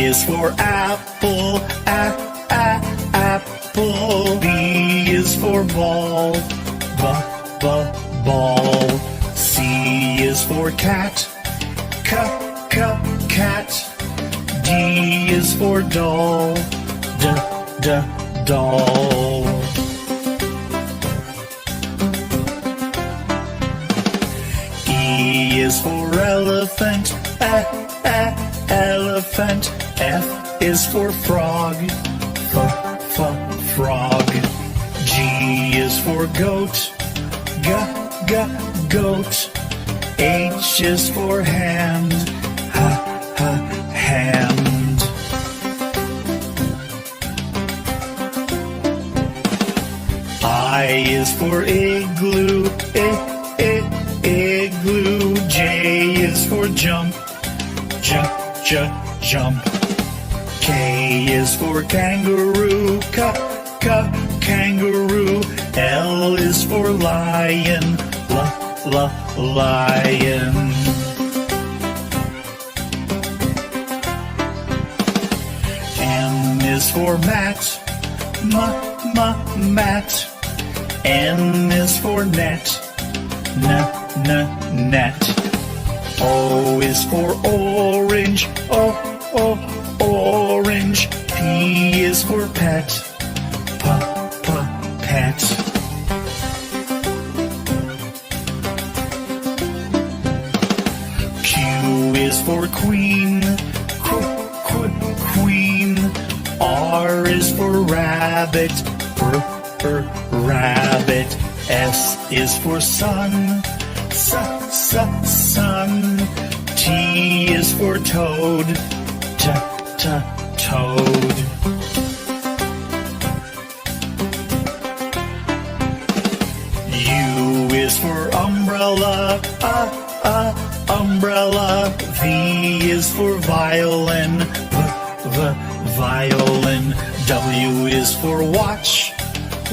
is for apple, apple. B is for ball, ball. C is for cat, cat. D is for doll, doll. E is for elephant, elephant. F is for frog, frog. G is for goat, goat. H is for hand, hand. I is for igloo, igloo. J is for jump, jump. K is for kangaroo, kangaroo. L is for lion, lion. M is for mat, mat. N is for net, net. O is for orange, orange. P is for pet, pet. Q is for queen, queen. R is for rabbit, rabbit. S is for sun, sun. T is for toad, toad. U is for umbrella, umbrella. V is for violin, violin. W is for watch,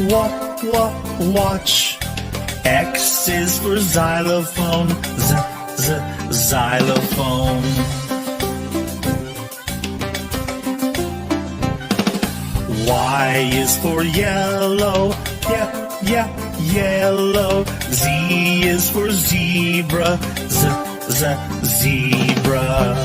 watch. X is for xylophone, xylophone. Y is for yellow, yellow. Z is for zebra, zebra.